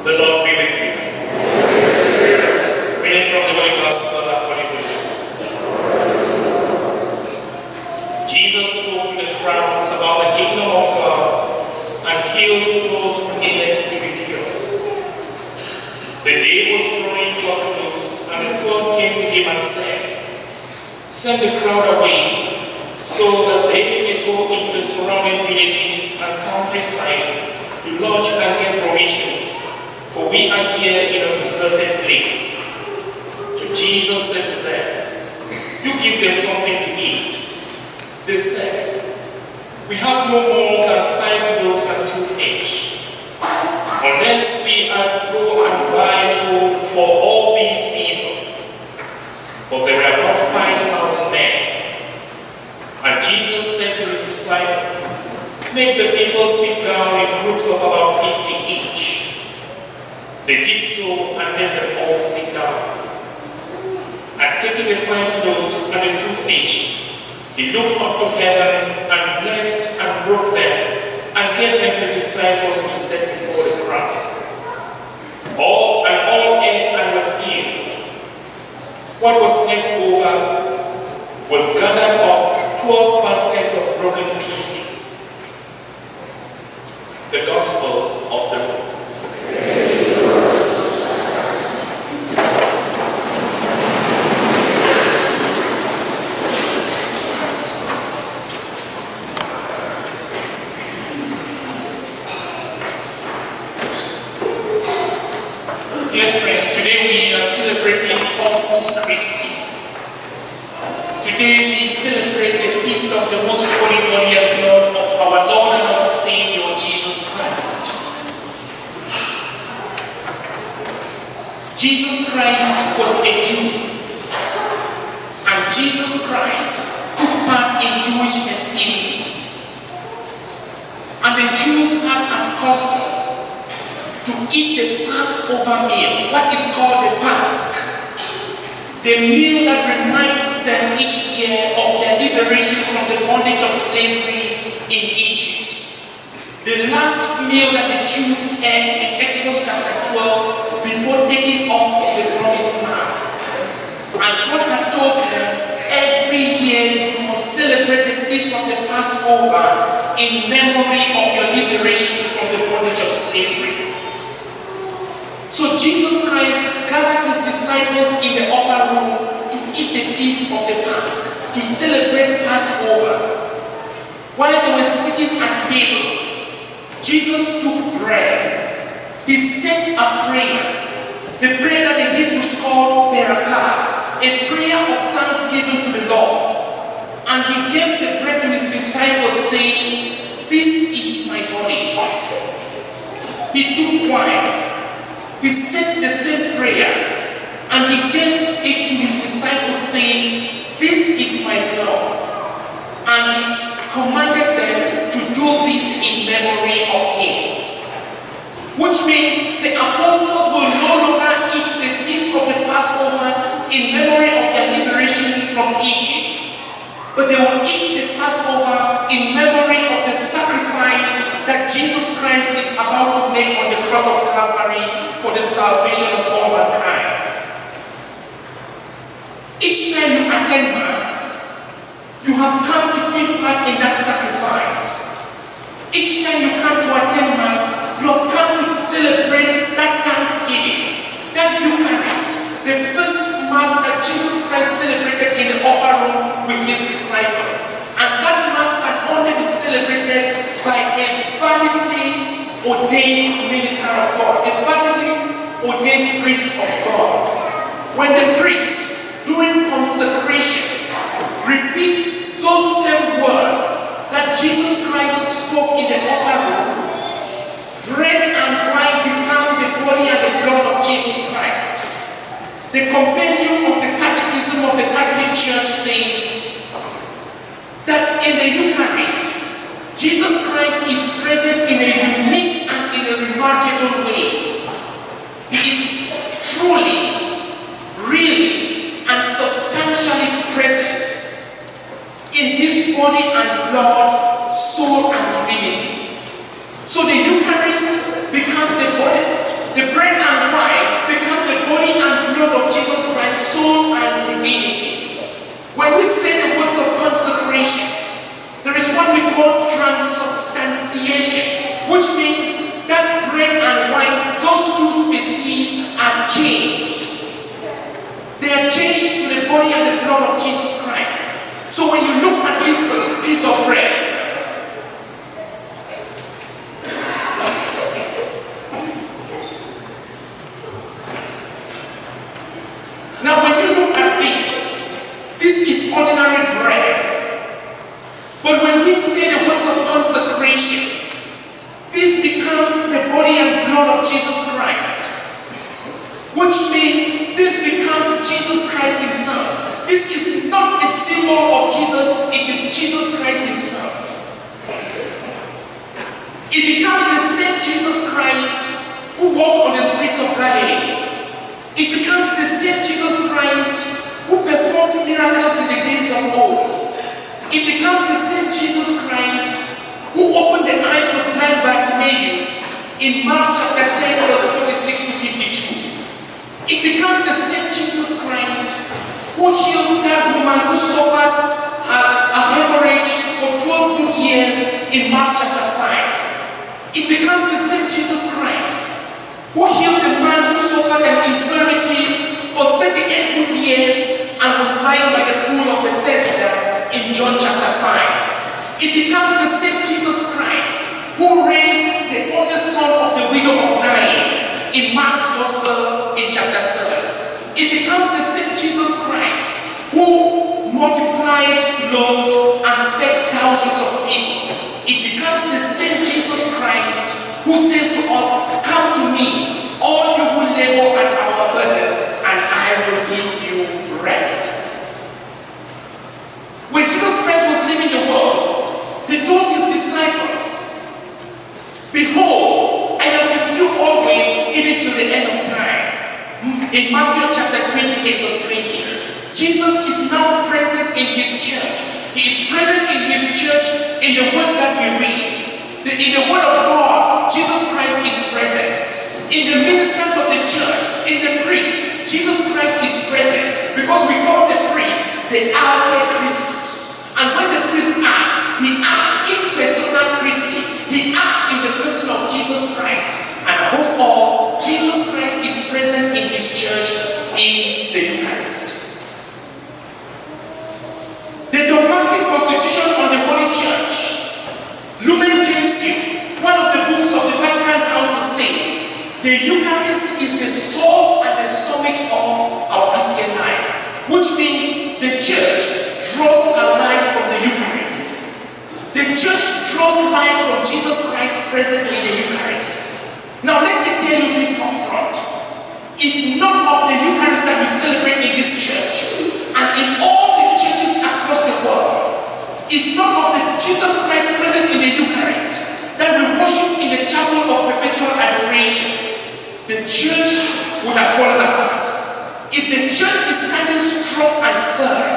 The Lord be with you. Reading from the Holy Gospel according to Luke. Jesus spoke to the crowds about the kingdom of God and healed those who needed to be cured. The day was drawing to a close, and the 12 came to him and said, "Send the crowd away, so that they may go into the surrounding villages and countryside to lodge and get provisions, for we are here in a deserted place." But Jesus said to them, "You give them something to eat." They said, "We have no more than 5 loaves and 2 fish, unless we are to go and buy food for all these people." For there were about 5,000 men. And Jesus said to his disciples, "Make the people sit down in groups of about 50 each." They did so and made them all sit down. And taking the 5 loaves and the 2 fish, he looked up to heaven and blessed and broke them and gave them to the disciples to set before the crowd. All ate and were filled. What was left over was gathered up 12 baskets of broken pieces. The Gospel of the Lord. Dear friends, today we are celebrating Corpus Christi. Today we celebrate the feast of the most holy body and blood of our Lord and our Savior, Jesus Christ. Jesus Christ was a Jew, and Jesus Christ took part in Jewish festivities. And the Jews had as custom to eat the Passover meal, what is called the Pasch, the meal that reminds them each year of their liberation from the bondage of slavery in Egypt. The last meal that the Jews ate in Exodus chapter 12 before taking off to the promised land. And God had told them, every year you must celebrate the feast of the Passover in memory of your liberation from the bondage of slavery. So Jesus Christ gathered his disciples in the upper room to eat the feast of the Pasch, to celebrate Passover. While they were sitting at table, Jesus took bread. He said a prayer, the prayer that the Hebrews call Berakah, a prayer of thanksgiving to the Lord. And he gave the bread to his disciples, saying, "This is my body." He took wine. He said the same prayer, and he gave it to his disciples, saying, "This is my blood." And he commanded them to do this in memory of him. Which means the apostles will no longer eat the feast of the Passover in memory of their liberation from Egypt, but they will eat the Passover in memory of the sacrifice that Jesus Christ is about to make on the cross of Calvary for the salvation of all mankind. Each time you attend Mass, you have come to take part in that sacrifice. Each time you come to attend Mass, you have come to celebrate that Thanksgiving, that Eucharist, the first Mass that Jesus Christ celebrated in the upper room with his disciples. And that Mass can only be celebrated by a validly ordained minister of God, a validly ordained priest of God. When the priest, during consecration, repeats those same words that Jesus Christ spoke in the upper room, bread and wine become the body and the blood of Jesus Christ. The compendium of the Catechism of the Catholic Church says that in the Eucharist, Jesus Christ is present in a unique and in a remarkable way. He is truly, really, and substantially present in his body and blood, soul and divinity. So the Eucharist becomes the body, the bread symbol of Jesus, it is Jesus Christ himself. It becomes the same Jesus Christ who walked on the streets of Galilee. It becomes the same Jesus Christ who performed miracles in the days of old. It becomes the same Jesus Christ who opened the eyes of blind Bartimaeus in Mark chapter 10 verse 46 to 52. It becomes the same Jesus Christ who healed that woman who suffered a hemorrhage for 12 good years in Mark chapter 5. It becomes the same Jesus Christ who healed the man who suffered an infirmity for 38 good years and was lying by the pool of Bethesda in John chapter 5. It becomes the same Jesus Christ who raised the oldest son of the widow of Nain in Mark's Gospel in chapter 7. It becomes the same Jesus Christ who multiplied loaves and fed thousands of people. It becomes the same Jesus Christ who says to us, "Come to me, all you who labor and are overburdened, and I will give you rest." When Jesus Christ was leaving the world, he told his disciples, "Behold, I am with you always, even to the end of time." In Matthew chapter 28 verse 20, Jesus is now present in his church. He is present in his church in the word that we read. In the word of God, Jesus Christ is present. In the ministers of the church, in the priest, Jesus Christ is present. Because we call the priest the alter Christus. And when the priest asks, he asks in persona Christi. He asks in the person of Jesus Christ. And above all, Jesus Christ is present in his church in the Eucharist. The dogmatic constitution on the Holy Church, Lumen Gentium, one of the books of the Vatican Council, says the Eucharist is the source and the summit of our Christian life, which means the church draws a life from the Eucharist. The church draws life from Jesus Christ present in the Eucharist. Now let me tell you this up front. It's not of the Eucharist that we celebrate in this church and in all the churches across the world. It's not of the Jesus Christ present in the Eucharist that we worship in the chapel of perpetual adoration. The church would have fallen apart. If the church is standing strong and firm,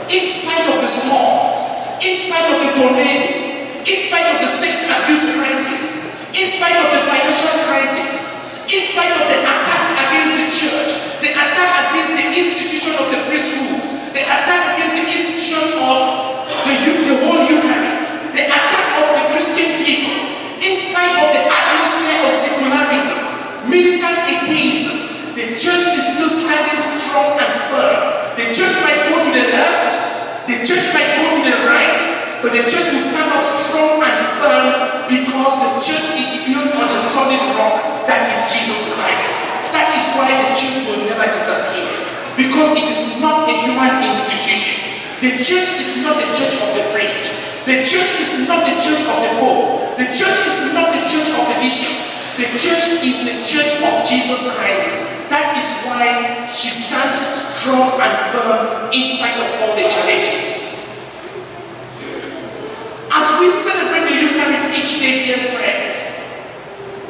in spite of the storms, in spite of the tornado, in spite of the sex abuse crisis, in spite of the financial crisis, in spite of the attack against the church, the attack against the institution of the priesthood, the attack against the institution of the whole Eucharist, the attack of the Christian people, in spite of the atmosphere of secularism, militant atheism, the church is still standing strong and firm. The church might go to the left, the church might go to the right, but the church will stand up strong and firm because the church is built on the solid rock that is Jesus Christ. That is why the church will never disappear, because it is not a human institution. The church is not the church of the priest. The church is not the church of the pope. The church is not the church of the bishops. The church is the church of Jesus Christ. That is why she stands strong and firm in spite of all the challenges. As we celebrate the Eucharist each day, dear friends,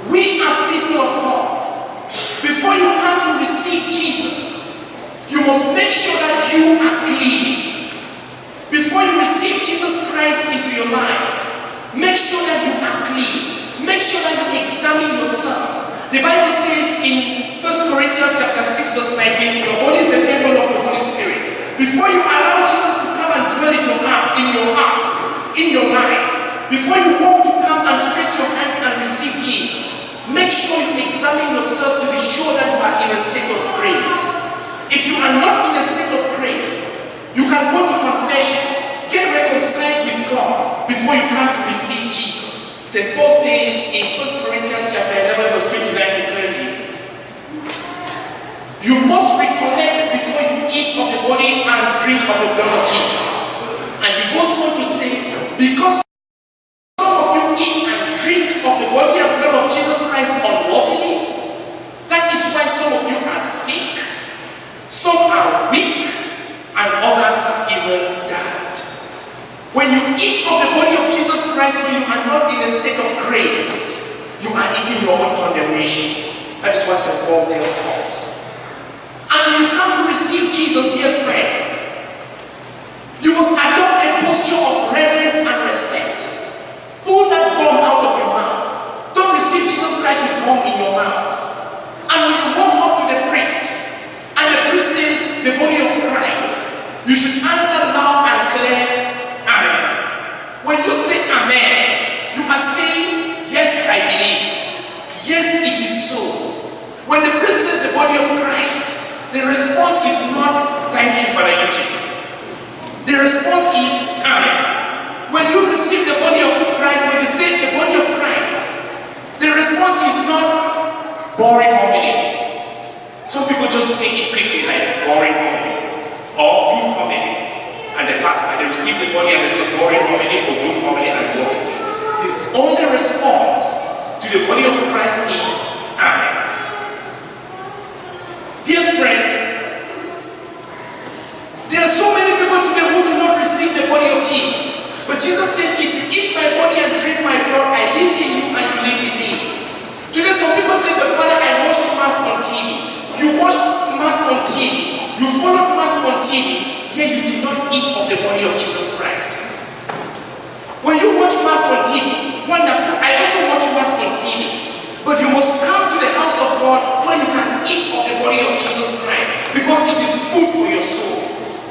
we as people of God, before you come to receive Jesus, you must make sure that you are clean. Before you receive Jesus Christ into your life, make sure that you are clean. Make sure that you examine yourself. The Bible says in 1 Corinthians chapter 6 verse 19, your body is the temple of the Holy Spirit. Before you allow Jesus to come and dwell in your heart, in your life, before you want to come and stretch your hands and receive Jesus, make sure you examine yourself to be sure that you are in a state of grace. If you are not in a state of grace, you can go to confession, get reconciled with God before you come to receive Jesus. St. Paul says in 1 Corinthians chapter 11 verse 29 to 30, you must recollect before you eat of the body and drink of the blood of Jesus. And he goes on to say, because some of you eat and drink of the body and blood of Jesus Christ unlawfully, that is why some of you are sick, some are weak, and others have even died. condemnation. That is what St. Paul tells us. And when you come to receive Jesus, dear friends, you must adopt a posture of reverence and respect. Pull that gum out of your mouth. Don't receive Jesus Christ with gum in your mouth. And when you walk up to the priest, and the priest says, the body of Christ, you should answer loud and clear, Amen. When you say Amen, you are saying, yes, I believe. Yes, it is so. When the priest says the body of Christ, the response is not, thank you, Father Eugene. The response is, Amen. When you receive the body of Christ, when you say the body of Christ, the response is not boring homily. Some people just say it quickly, like boring homily or good homily. And they pass by, they receive the body and they say boring homily or good homily and walk away. His only response to the body of Christ is, Amen. Dear friends, there are so many people today who do not receive the body of Jesus. But Jesus says, if you eat my body and drink my blood, I live in you and you live in me. Today some people say, but Father, I watched Mass on TV. You watched Mass on TV. You followed Mass on TV. Yet you did not eat of the body of Jesus Christ. When you watch Mass on TV, wonderful. I also watch Mass on TV. But you must come to the house of God when you can eat of the body of Jesus Christ. Because it is food for your soul.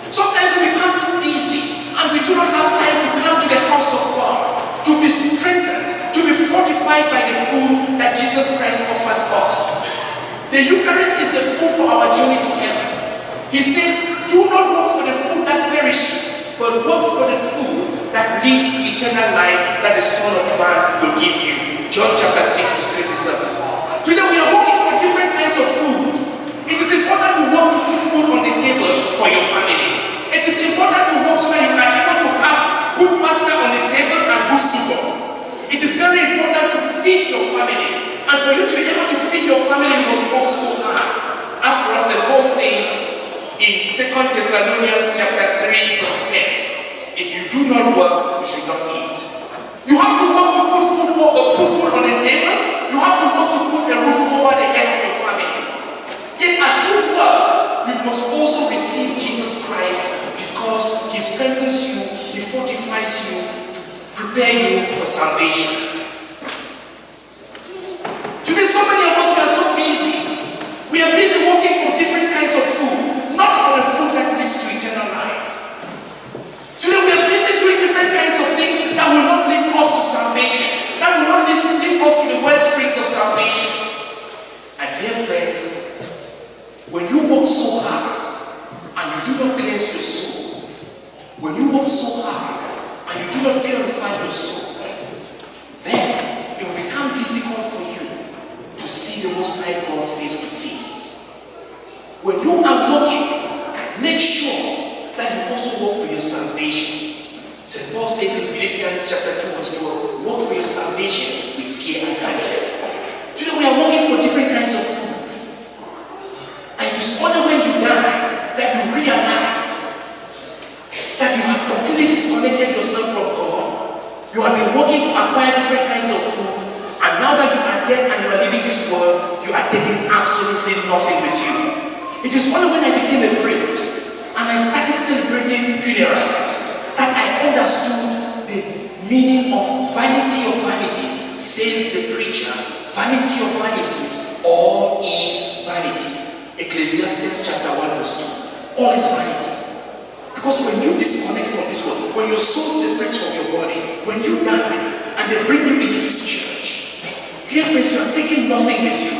Sometimes we become too busy and we do not have time to come to the house of God, to be strengthened, to be fortified by the food that Jesus Christ offers us. The Eucharist is the food for our journey to heaven. He says, do not work for the food that perishes, but work for the food that leads to eternal life that the Son of Man will give you. John chapter 6 verse 37. Today we are working for different kinds of food. It is important to work to put food on the table for your family. It is important to work so that you are able to have good pasta on the table and good soup. It is very important to feed your family. And for you to be able to feed your family, you must work so hard. After all, St. Paul says in 2 Thessalonians chapter 3 verse 10, if you do not work, you should not eat. You have to work to put food on the table. You have to work to put a roof over the head of your family. Yet as you work, you must also receive Jesus Christ because He strengthens you, He fortifies you to prepare you for salvation. Today so many of us are so busy. We are busy working for different kinds of food, not for the food that leads to eternal life. Today we are busy doing different kinds of things that will not lead us to salvation, that will not lead us to the well springs of salvation. And dear friends, when you work so hard and you do not cleanse your soul, when you work so hard and you do not purify your soul, then it will become difficult for you to see the Most High God face to face. When you are working, make sure that you also work for your salvation. St. Paul says in Philippians chapter 2 verse 12, work for your salvation with fear and trembling. Today we are working for different kinds of food. And it's only when you die that you realize that you have completely disconnected yourself from God. You have been working to acquire different kinds of food, and now that you are dead and you are leaving this world, you are taking absolutely nothing with you. It is only when I became a priest and I started celebrating funerals that I understood the meaning of vanity of vanities, says the preacher. Vanity of vanities, all is vanity. Ecclesiastes chapter 1 verse 2. All is vanity. Because when you disconnect from this world, when your soul separates from your body, when you die and they bring you into this church, dear friends, you are taking nothing with you.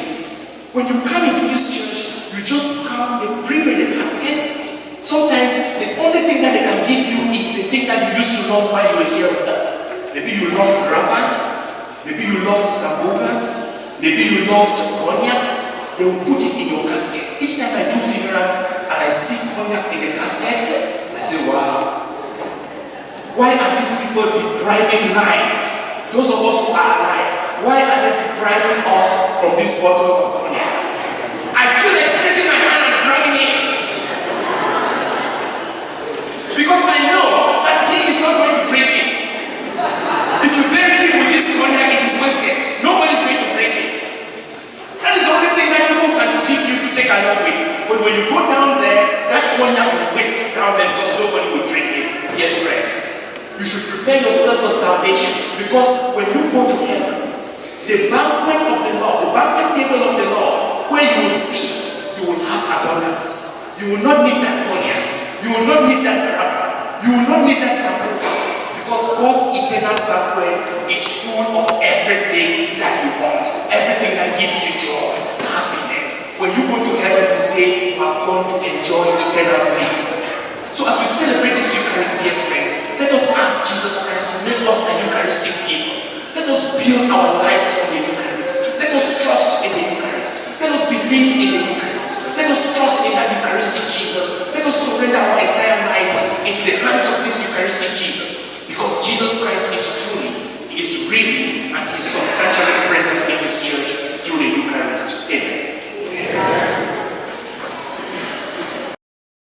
When you come into this church, you just come, they bring you in a casket. Sometimes the only thing that they can give you is the thing that you used to love while you were here on earth. Maybe you loved Rabbi, maybe you loved Sambuca, maybe you loved Konya. They will put it in your casket. Each time I do funerals and I see cognac in the casket, I say, wow. Why are these people depriving life? Those of us who are alive, why are they depriving us from this bottle of cognac? I feel like stretching my hand and grabbing it. Because I know that he is not going to drink it. If you bury him with this cognac, it is wasted. Nobody is going to drink it. when you go down there, that cognac will waste down there because nobody will drink it. Dear friends, you should prepare yourself for salvation, because when you go to heaven, the banquet of the Lord, the banquet table of the Lord, where you will see, you will have abundance. You will not need that cognac. You will not need that grappa. You will not need that sambuca, because God's eternal banquet is full of everything that you want, everything that gives you joy, happiness. When you go to heaven, we say you have gone to enjoy eternal bliss. So as we celebrate this Eucharist, dear friends, let us ask Jesus Christ to make us a Eucharistic people. Let us build our lives on the Eucharist. Let us trust